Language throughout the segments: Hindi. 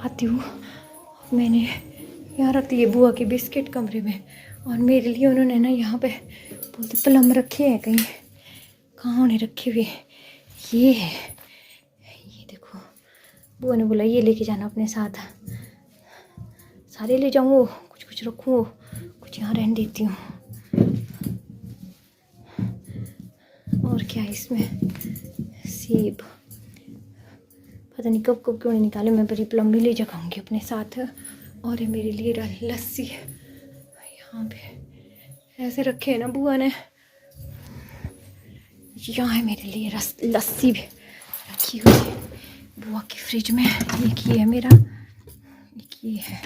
आती हूँ। मैंने यहाँ रख दिए बुआ के बिस्किट कमरे में, और मेरे लिए उन्होंने ना यहाँ पे बोलते प्लम रखे हैं कहीं, कहाँ उन्हें रखे हुए, ये है, ये देखो। बुआ ने बोला ये लेके जाना अपने साथ, सारे ले जाऊँ, कुछ कुछ रखूँ, कुछ यहाँ रहने देती हूँ। और क्या है इसमें, सेब, पता नहीं कब कब क्यों नहीं निकाले। मैं बड़ी प्लम भी ले जाऊँगी अपने साथ। और ये मेरे लिए लस्सी यहाँ पे ऐसे रखे है ना बुआ ने। यहाँ है मेरे लिए लस्सी भी रखी हुई है बुआ की फ्रिज में। एक ये है मेरा, एक ये है,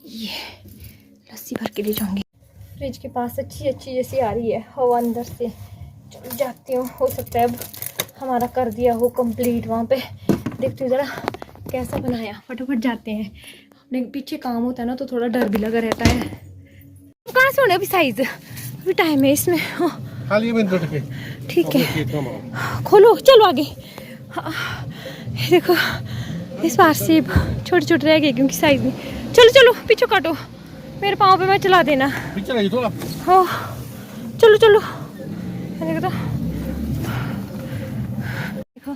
ये लस्सी भर के ले जाऊँगी। फ्रिज के पास अच्छी अच्छी जैसी आ रही है हवा, अंदर से चल जाती हूँ। हो सकता है अब हमारा कर दिया हो कंप्लीट। वहाँ पे देखती हूँ ज़रा कैसा बनाया, फटाफट जाते हैं। अपने पीछे काम होता है ना तो थोड़ा डर भी लगा रहता है। कहाँ से होने अभी साइज, अभी टाइम है इसमें। ठीक है, खोलो, चलो आगे। देखो इस बार से छोटे छोटे रह गए क्योंकि साइज में। चलो चलो पीछे काटो, मेरे पाँव पे मैं चला देना। हो चलो चलो, देखो देखो,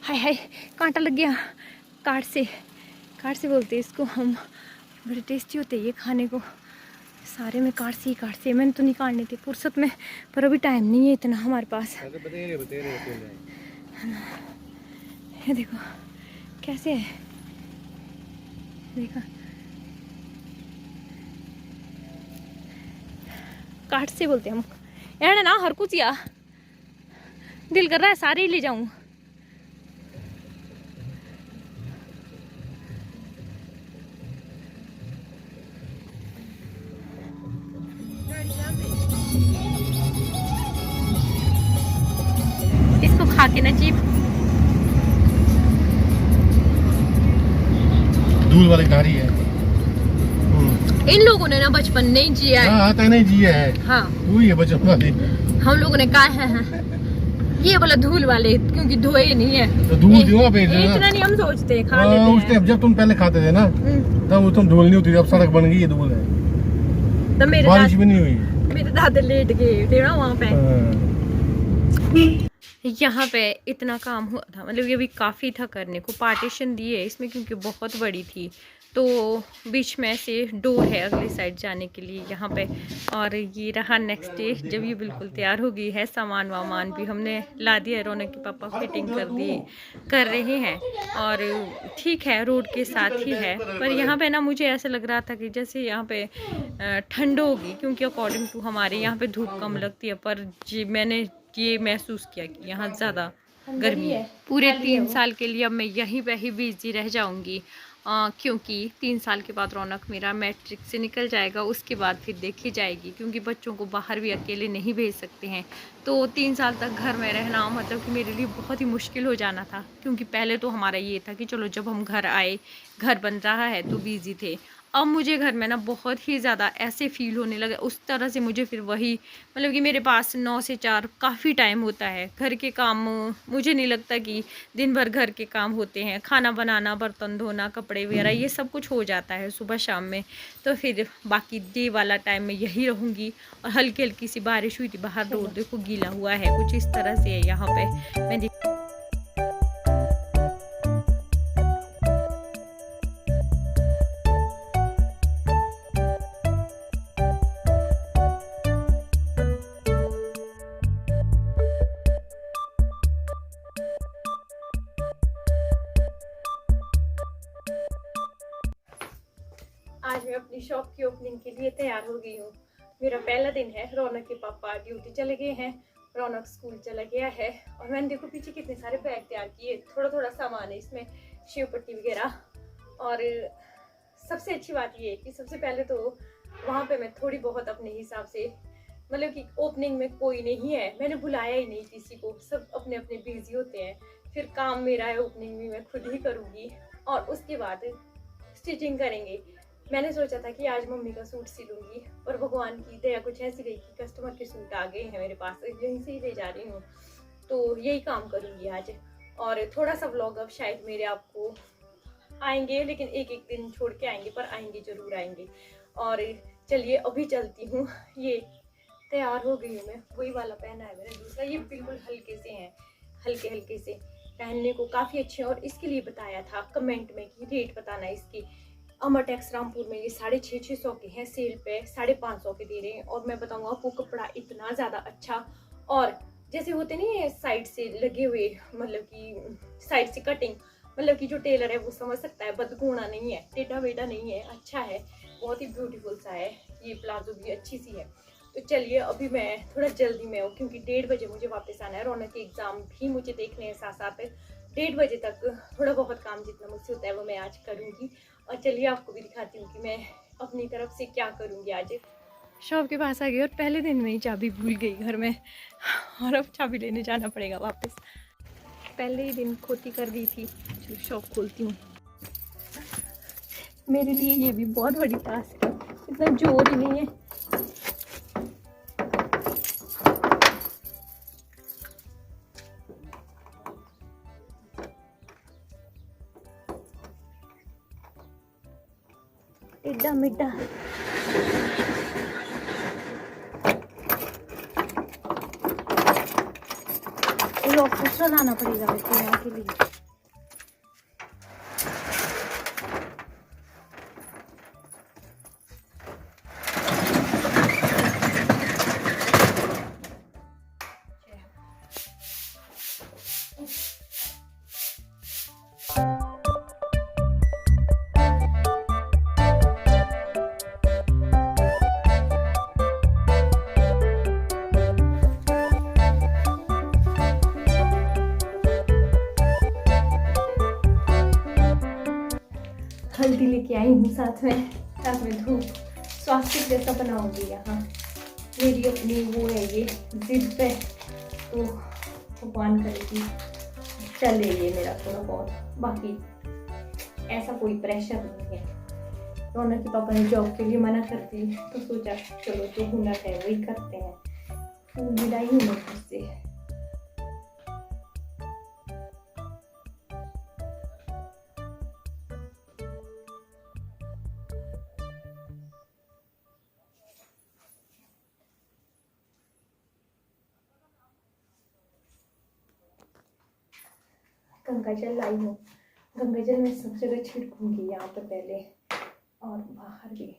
हाय हाय कांटा लग गया। काट से बोलते हैं इसको हम, बड़े टेस्टी होते हैं ये खाने को। सारे में काट से मैंने तो निकालने थे फुर्सत में, पर अभी टाइम नहीं है इतना हमारे पास। ये देखो कैसे है, देखो काट से बोलते हम यार ना। हर कुछ या दिल कर रहा है सारे ही ले जाऊं। इसको खा के ना जीप धूल वाली नारी है। इन लोगों ने ना बचपन नहीं जिया है। हाँ नहीं जिया है। हाँ वही है बचपन वाली। हम लोगों ने कहा है ये वाला धूल वाले, क्योंकि धोए नहीं है तो धूल क्यों पे इतना नहीं हम सोचते, खा लेते हैं। उस टाइम जब तुम पहले खाते थे ना तब तुम धूल नहीं होती, अब सड़क बन गई है धूल है। तो मेरे बारिश भी नहीं हुई, मेरे दादा लेट गए थे ना वहाँ पे। यहाँ पे इतना काम हुआ था, मतलब ये भी काफ़ी था करने को। पार्टीशन दिए इसमें क्योंकि बहुत बड़ी थी, तो बीच में से डोर है अगली साइड जाने के लिए यहाँ पे। और ये रहा नेक्स्ट डे जब ये बिल्कुल तैयार हो गई है। सामान वामान भी हमने ला दिया, रौनक के पापा फिटिंग कर रहे हैं। और ठीक है रोड के साथ ही है, पर यहाँ पे ना मुझे ऐसा लग रहा था कि जैसे यहाँ पे ठंड होगी, क्योंकि अकॉर्डिंग टू हमारे यहाँ पे धूप कम लगती है। पर मैंने ये महसूस किया कि यहाँ ज़्यादा गर्मी है। पूरे 3 साल के लिए अब मैं यहीं पे ही बिजी रह जाऊँगी, क्योंकि 3 साल के बाद रौनक मेरा मैट्रिक से निकल जाएगा। उसके बाद फिर देखी जाएगी, क्योंकि बच्चों को बाहर भी अकेले नहीं भेज सकते हैं। तो 3 साल तक घर में रहना मतलब कि मेरे लिए बहुत ही मुश्किल हो जाना था। क्योंकि पहले तो हमारा ये था कि चलो जब हम घर आए, घर बन रहा है तो बिज़ी थे। अब मुझे घर में ना बहुत ही ज़्यादा ऐसे फील होने लगा, उस तरह से मुझे फिर वही मतलब कि मेरे पास 9 से 4 काफ़ी टाइम होता है। घर के काम मुझे नहीं लगता कि दिन भर घर के काम होते हैं। खाना बनाना, बर्तन धोना, कपड़े वगैरह ये सब कुछ हो जाता है सुबह शाम में। तो फिर बाकी डे वाला टाइम में यही रहूँगी। और हल्की हल्की सी बारिश हुई थी बाहर, रोड देखो गीला हुआ है, कुछ इस तरह से है यहाँ पे। मैं आज मैं अपनी शॉप की ओपनिंग के लिए तैयार हो गई हूँ। मेरा पहला दिन है। रौनक के पापा ड्यूटी चले गए हैं, रौनक स्कूल चला गया है। और मैंने देखो पीछे कितने सारे बैग तैयार किए। थोड़ा थोड़ा सामान है इसमें, शिव पट्टी वगैरह। और सबसे अच्छी बात ये है कि सबसे पहले तो वहाँ पे मैं थोड़ी बहुत अपने हिसाब से, मतलब कि ओपनिंग में कोई नहीं है, मैंने बुलाया ही नहीं किसी को, सब अपने अपने बिजी होते हैं। फिर काम मेरा है, ओपनिंग भी मैं खुद ही करूँगी। और उसके बाद स्टिचिंग करेंगे। मैंने सोचा था कि आज मम्मी का सूट सिलूंगी, पर भगवान की दया कुछ ऐसी रही कि कस्टमर के सूट आ गए हैं मेरे पास, यहीं से ही ले जा रही हूँ। तो यही काम करूंगी आज। और थोड़ा सा व्लॉग अब शायद मेरे आपको आएंगे, लेकिन एक एक दिन छोड़ के आएंगे, पर आएंगे जरूर आएंगे। और चलिए अभी चलती हूँ। ये तैयार हो गई हूँ मैं, वही वाला पहना है मैंने दूसरा। ये बिल्कुल हल्के से हैं, हल्के हल्के से पहनने को काफ़ी अच्छे हैं। और इसके लिए बताया था कमेंट में कि रेट बताना इसकी। अमरटेक्स रामपुर में ये 650-600 के हैं, सेल पे 550 के दे रहे हैं। और मैं बताऊंगा आपको, कपड़ा इतना ज़्यादा अच्छा, और जैसे होते नहीं साइड से लगे हुए, मतलब कि साइड से कटिंग, मतलब कि जो टेलर है वो समझ सकता है, बदगुना नहीं है, टेढ़ा बेटा नहीं है, अच्छा है, बहुत ही ब्यूटीफुल सा है। ये प्लाजो भी अच्छी सी है। तो चलिए अभी मैं थोड़ा जल्दी में हूँ, क्योंकि 1:30 बजे मुझे वापस आना है। रौनक के एग्ज़ाम भी मुझे देखने हैं साथ साथ। 1:30 बजे तक थोड़ा बहुत काम जितना मुझसे होता है वो मैं आज करूँगी। और चलिए आपको भी दिखाती हूँ कि मैं अपनी तरफ से क्या करूँगी आज। शॉप के पास आ गई और पहले दिन में ही चाबी भूल गई घर में, और अब चाबी लेने जाना पड़ेगा वापस। पहले ही दिन खोती कर दी थी। चलो शॉप खोलती हूँ। मेरे लिए ये भी बहुत बड़ी टास्क है, इतना जोर ही नहीं है। टेढ़ा मेढ़ा लॉक दूसरा लाना पड़ेगा वैसे यहाँ के लिए। हल्दी लेके आई हूँ साथ में धूप स्वास्तिक जैसा बनाऊंगी यहाँ। मेरी अपनी वो है ये जिद पे, तो भगवान करेगी चले ये मेरा थोड़ा बहुत, बाकी ऐसा कोई प्रेशर नहीं है। रौनक के पापा ने जॉब के लिए मना कर दी, तो सोचा चलो जो हुनर है वही करते हैं। फूल मिलाई हूँ मैं उससे। गंगा जल लाई हूँ, गंगा जल मैं सब जगह छिड़कूंगी, यहाँ पर पहले और बाहर भी।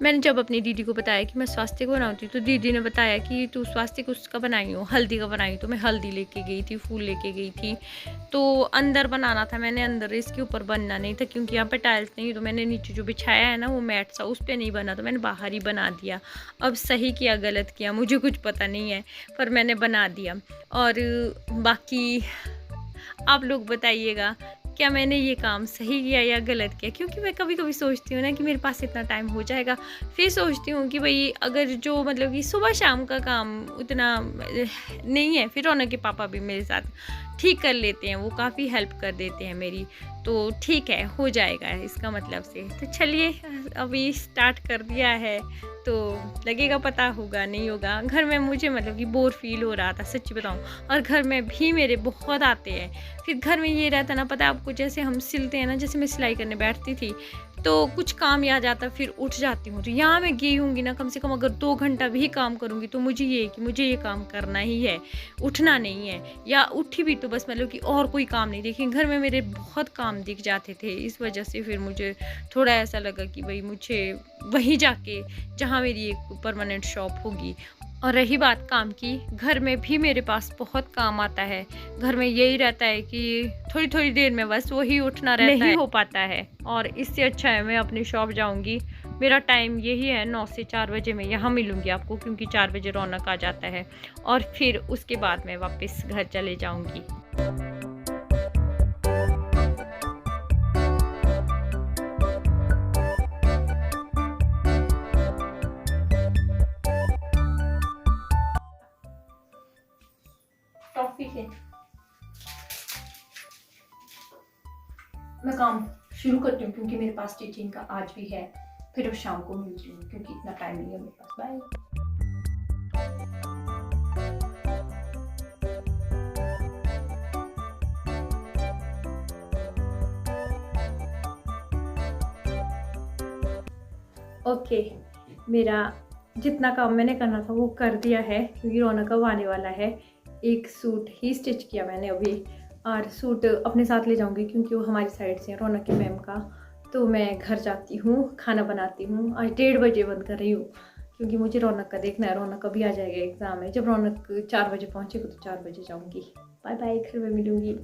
मैंने जब अपनी दीदी को बताया कि मैं स्वास्तिक बनाती हूँ, तो दीदी ने बताया कि तू स्वास्तिक उसका बनाई हो, हल्दी का बनाई। तो मैं हल्दी लेके गई थी, फूल लेके गई थी। तो अंदर बनाना था मैंने, अंदर इसके ऊपर बनना नहीं था, क्योंकि यहाँ पे टाइल्स नहीं। तो मैंने नीचे जो बिछाया है ना वो मैट सा, उस पर नहीं बना, तो मैंने बाहर ही बना दिया। अब सही किया गलत किया मुझे कुछ पता नहीं है, पर मैंने बना दिया। और बाकी आप लोग बताइएगा क्या मैंने ये काम सही किया या गलत किया, क्योंकि मैं कभी कभी सोचती हूँ ना कि मेरे पास इतना टाइम हो जाएगा, फिर सोचती हूँ कि भाई अगर जो मतलब कि सुबह शाम का काम उतना नहीं है, फिर रौनक के पापा भी मेरे साथ ठीक कर लेते हैं, वो काफ़ी हेल्प कर देते हैं मेरी, तो ठीक है हो जाएगा इसका मतलब से। तो चलिए अभी स्टार्ट कर दिया है, तो लगेगा पता होगा नहीं होगा। घर में मुझे मतलब कि बोर फील हो रहा था सच्ची बताऊं, और घर में भी मेरे बहुत आते हैं। फिर घर में ये रहता ना, पता है आपको, जैसे हम सिलते हैं ना, जैसे मैं सिलाई करने बैठती थी तो कुछ काम याद आता, फिर उठ जाती हूँ। तो यहाँ मैं गई हूँगी ना, कम से कम अगर 2 घंटा भी काम करूँगी तो मुझे ये कि मुझे ये काम करना ही है, उठना नहीं है। या उठी भी तो बस मतलब कि और कोई काम नहीं, देखिए घर में मेरे बहुत काम दिख जाते थे। इस वजह से फिर मुझे थोड़ा ऐसा लगा कि भाई मुझे वहीं जाके, जहाँ मेरी एक परमानेंट शॉप होगी। और रही बात काम की, घर में भी मेरे पास बहुत काम आता है। घर में यही रहता है कि थोड़ी थोड़ी देर में बस वही उठना रहता है, नहीं हो पाता है। और इससे अच्छा है मैं अपनी शॉप जाऊंगी। मेरा टाइम यही है, 9 से 4 बजे मैं यहाँ मिलूंगी आपको, क्योंकि 4 बजे रौनक आ जाता है। और फिर उसके बाद मैं वापस घर चले जाऊंगी। मैं काम शुरू करती हूँ, क्योंकि मेरे पास स्टिचिंग का आज भी है, फिर अब शाम को मिलती हूँ, क्योंकि इतना टाइम नहीं है मेरे पास। बाय। ओके, मेरा जितना काम मैंने करना था वो कर दिया है, क्योंकि रौनक अब आने वाला है। एक सूट ही स्टिच किया मैंने अभी, और सूट अपने साथ ले जाऊंगी क्योंकि वो हमारी साइड से है, रौनक की मैम का। तो मैं घर जाती हूँ, खाना बनाती हूँ। आज 1:30 बजे बंद कर रही हूँ क्योंकि मुझे रौनक का देखना है। रौनक अभी आ जाएगा, एग्ज़ाम है। जब रौनक 4 बजे पहुँचेगी तो 4 बजे जाऊँगी। बाय बाय, घर में मिलूँगी।